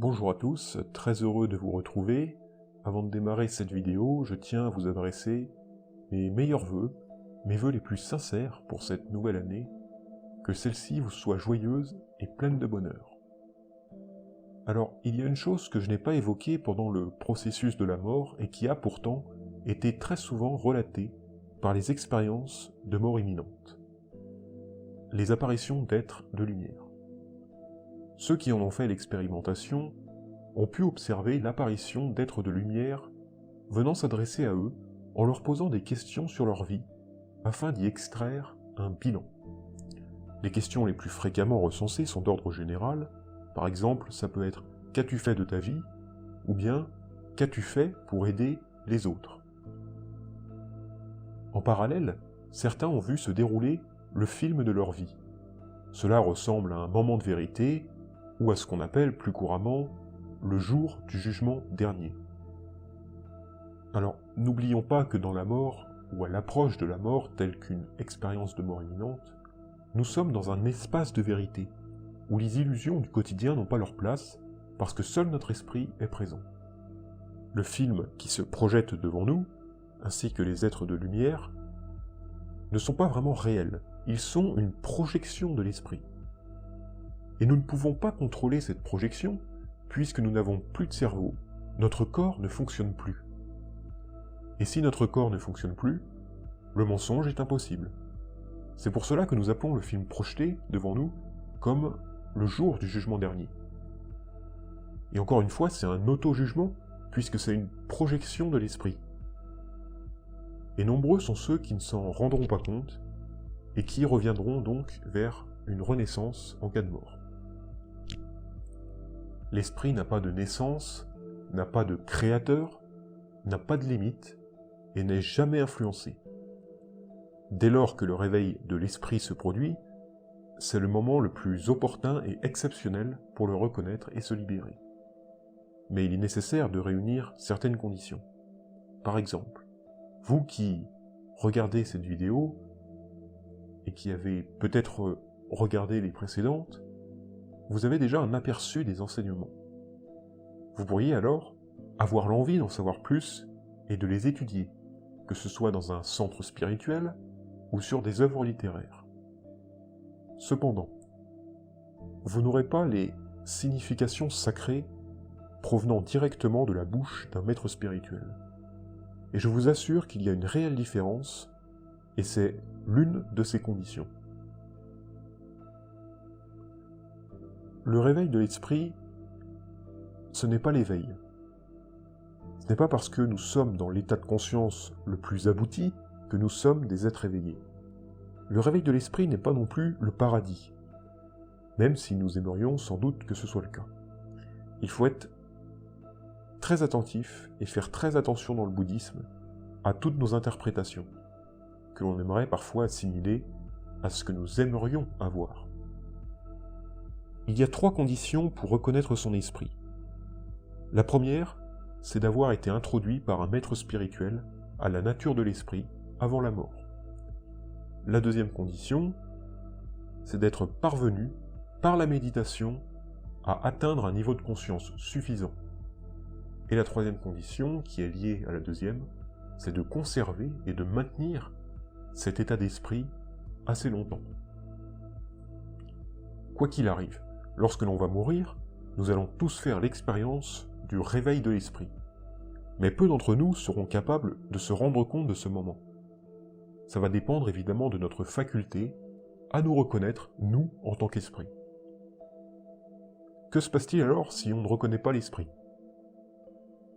Bonjour à tous, très heureux de vous retrouver. Avant de démarrer cette vidéo, je tiens à vous adresser mes meilleurs vœux, mes vœux les plus sincères pour cette nouvelle année, que celle-ci vous soit joyeuse et pleine de bonheur. Alors, il y a une chose que je n'ai pas évoquée pendant le processus de la mort et qui a pourtant été très souvent relatée par les expériences de mort imminente. Les apparitions d'êtres de lumière. Ceux qui en ont fait l'expérimentation ont pu observer l'apparition d'êtres de lumière venant s'adresser à eux en leur posant des questions sur leur vie, afin d'y extraire un bilan. Les questions les plus fréquemment recensées sont d'ordre général. Par exemple, ça peut être « Qu'as-tu fait de ta vie ?» ou bien « Qu'as-tu fait pour aider les autres ?» En parallèle, certains ont vu se dérouler le film de leur vie. Cela ressemble à un moment de vérité, ou à ce qu'on appelle plus couramment le jour du jugement dernier. Alors, n'oublions pas que dans la mort, ou à l'approche de la mort, telle qu'une expérience de mort imminente, nous sommes dans un espace de vérité, où les illusions du quotidien n'ont pas leur place, parce que seul notre esprit est présent. Le film qui se projette devant nous, ainsi que les êtres de lumière, ne sont pas vraiment réels, ils sont une projection de l'esprit. Et nous ne pouvons pas contrôler cette projection, puisque nous n'avons plus de cerveau, notre corps ne fonctionne plus. Et si notre corps ne fonctionne plus, le mensonge est impossible. C'est pour cela que nous appelons le film projeté devant nous comme le jour du jugement dernier. Et encore une fois, c'est un auto-jugement, puisque c'est une projection de l'esprit. Et nombreux sont ceux qui ne s'en rendront pas compte, et qui reviendront donc vers une renaissance en cas de mort. L'esprit n'a pas de naissance, n'a pas de créateur, n'a pas de limite, et n'est jamais influencé. Dès lors que le réveil de l'esprit se produit, c'est le moment le plus opportun et exceptionnel pour le reconnaître et se libérer. Mais il est nécessaire de réunir certaines conditions. Par exemple, vous qui regardez cette vidéo, et qui avez peut-être regardé les précédentes, vous avez déjà un aperçu des enseignements. Vous pourriez alors avoir l'envie d'en savoir plus et de les étudier, que ce soit dans un centre spirituel ou sur des œuvres littéraires. Cependant, vous n'aurez pas les significations sacrées provenant directement de la bouche d'un maître spirituel. Et je vous assure qu'il y a une réelle différence, et c'est l'une de ces conditions. Le réveil de l'esprit, ce n'est pas l'éveil. Ce n'est pas parce que nous sommes dans l'état de conscience le plus abouti que nous sommes des êtres éveillés. Le réveil de l'esprit n'est pas non plus le paradis, même si nous aimerions sans doute que ce soit le cas. Il faut être très attentif et faire très attention dans le bouddhisme à toutes nos interprétations, que l'on aimerait parfois assimiler à ce que nous aimerions avoir. Il y a 3 conditions pour reconnaître son esprit. La première, c'est d'avoir été introduit par un maître spirituel à la nature de l'esprit avant la mort. La deuxième condition, c'est d'être parvenu, par la méditation, à atteindre un niveau de conscience suffisant. Et la troisième condition, qui est liée à la deuxième, c'est de conserver et de maintenir cet état d'esprit assez longtemps. Quoi qu'il arrive, lorsque l'on va mourir, nous allons tous faire l'expérience du réveil de l'esprit. Mais peu d'entre nous seront capables de se rendre compte de ce moment. Ça va dépendre évidemment de notre faculté à nous reconnaître, nous, en tant qu'esprit. Que se passe-t-il alors si on ne reconnaît pas l'esprit ?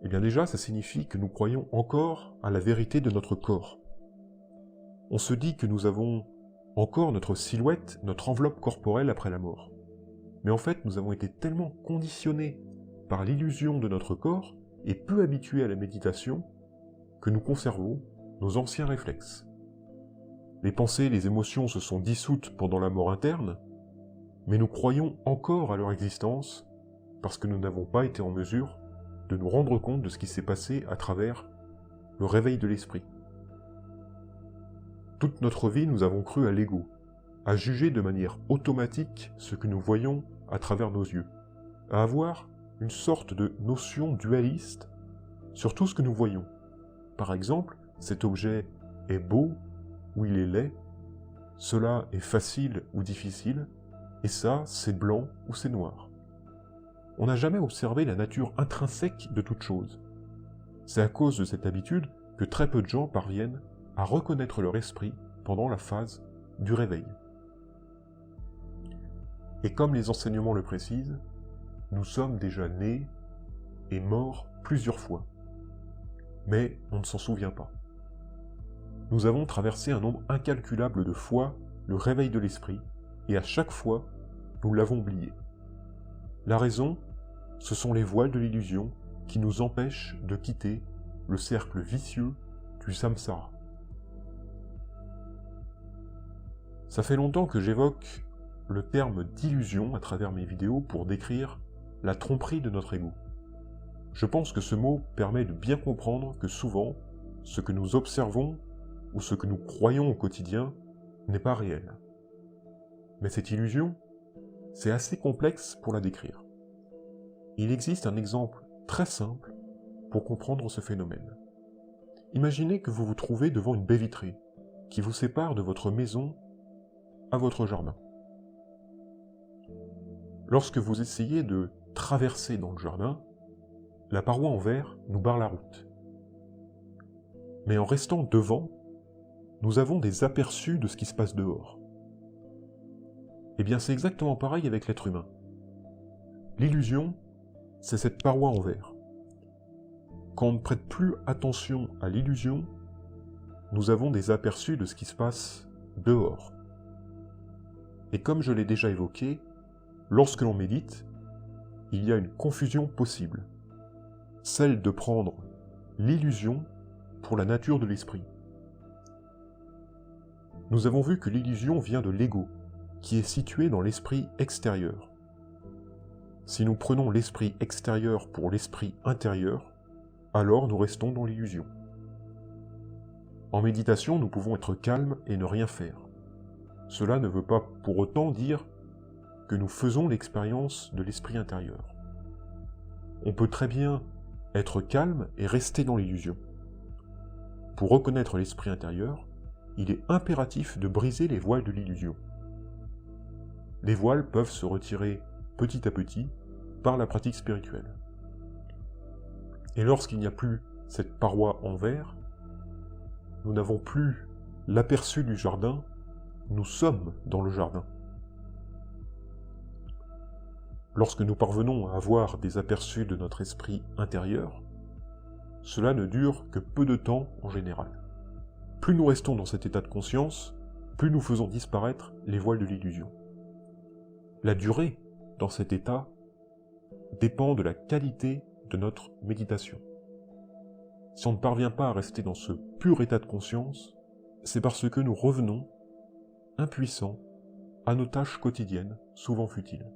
Eh bien déjà, ça signifie que nous croyons encore à la vérité de notre corps. On se dit que nous avons encore notre silhouette, notre enveloppe corporelle après la mort. Mais en fait, nous avons été tellement conditionnés par l'illusion de notre corps et peu habitués à la méditation que nous conservons nos anciens réflexes. Les pensées, les émotions se sont dissoutes pendant la mort interne, mais nous croyons encore à leur existence parce que nous n'avons pas été en mesure de nous rendre compte de ce qui s'est passé à travers le réveil de l'esprit. Toute notre vie, nous avons cru à l'ego, à juger de manière automatique ce que nous voyons à travers nos yeux, à avoir une sorte de notion dualiste sur tout ce que nous voyons. Par exemple, cet objet est beau ou il est laid, cela est facile ou difficile, et ça, c'est blanc ou c'est noir. On n'a jamais observé la nature intrinsèque de toute chose. C'est à cause de cette habitude que très peu de gens parviennent à reconnaître leur esprit pendant la phase du réveil. Et comme les enseignements le précisent, nous sommes déjà nés et morts plusieurs fois. Mais on ne s'en souvient pas. Nous avons traversé un nombre incalculable de fois le réveil de l'esprit, et à chaque fois, nous l'avons oublié. La raison, ce sont les voiles de l'illusion qui nous empêchent de quitter le cercle vicieux du samsara. Ça fait longtemps que j'évoque le terme d'illusion à travers mes vidéos pour décrire la tromperie de notre ego. Je pense que ce mot permet de bien comprendre que souvent, ce que nous observons ou ce que nous croyons au quotidien n'est pas réel. Mais cette illusion, c'est assez complexe pour la décrire. Il existe un exemple très simple pour comprendre ce phénomène. Imaginez que vous vous trouvez devant une baie vitrée qui vous sépare de votre maison à votre jardin. Lorsque vous essayez de traverser dans le jardin, la paroi en verre nous barre la route. Mais en restant devant, nous avons des aperçus de ce qui se passe dehors. Eh bien, c'est exactement pareil avec l'être humain. L'illusion, c'est cette paroi en verre. Quand on ne prête plus attention à l'illusion, nous avons des aperçus de ce qui se passe dehors. Et comme je l'ai déjà évoqué, lorsque l'on médite, il y a une confusion possible, celle de prendre l'illusion pour la nature de l'esprit. Nous avons vu que l'illusion vient de l'ego, qui est situé dans l'esprit extérieur. Si nous prenons l'esprit extérieur pour l'esprit intérieur, alors nous restons dans l'illusion. En méditation, nous pouvons être calmes et ne rien faire. Cela ne veut pas pour autant dire que nous faisons l'expérience de l'esprit intérieur. On peut très bien être calme et rester dans l'illusion. Pour reconnaître l'esprit intérieur, il est impératif de briser les voiles de l'illusion. Les voiles peuvent se retirer petit à petit par la pratique spirituelle. Et lorsqu'il n'y a plus cette paroi en verre, nous n'avons plus l'aperçu du jardin, nous sommes dans le jardin. Lorsque nous parvenons à avoir des aperçus de notre esprit intérieur, cela ne dure que peu de temps en général. Plus nous restons dans cet état de conscience, plus nous faisons disparaître les voiles de l'illusion. La durée dans cet état dépend de la qualité de notre méditation. Si on ne parvient pas à rester dans ce pur état de conscience, c'est parce que nous revenons, impuissants, à nos tâches quotidiennes, souvent futiles.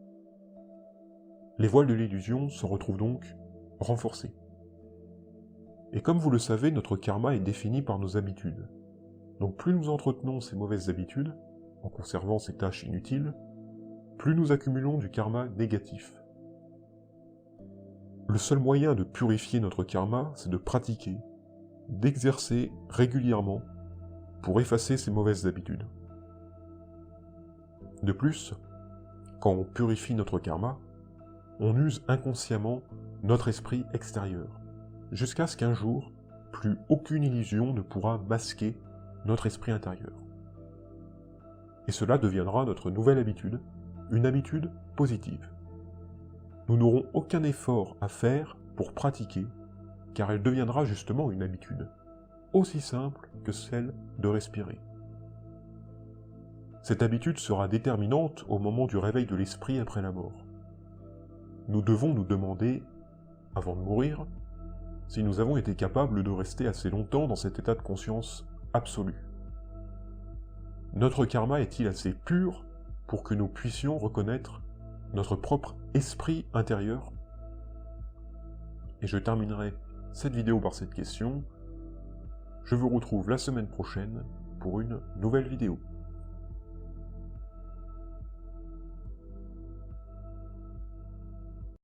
Les voiles de l'illusion se retrouvent donc renforcées. Et comme vous le savez, notre karma est défini par nos habitudes. Donc plus nous entretenons ces mauvaises habitudes, en conservant ces tâches inutiles, plus nous accumulons du karma négatif. Le seul moyen de purifier notre karma, c'est de pratiquer, d'exercer régulièrement pour effacer ces mauvaises habitudes. De plus, quand on purifie notre karma, on use inconsciemment notre esprit extérieur, jusqu'à ce qu'un jour, plus aucune illusion ne pourra masquer notre esprit intérieur. Et cela deviendra notre nouvelle habitude, une habitude positive. Nous n'aurons aucun effort à faire pour pratiquer, car elle deviendra justement une habitude, aussi simple que celle de respirer. Cette habitude sera déterminante au moment du réveil de l'esprit après la mort. Nous devons nous demander, avant de mourir, si nous avons été capables de rester assez longtemps dans cet état de conscience absolu. Notre karma est-il assez pur pour que nous puissions reconnaître notre propre esprit intérieur? Et je terminerai cette vidéo par cette question. Je vous retrouve la semaine prochaine pour une nouvelle vidéo.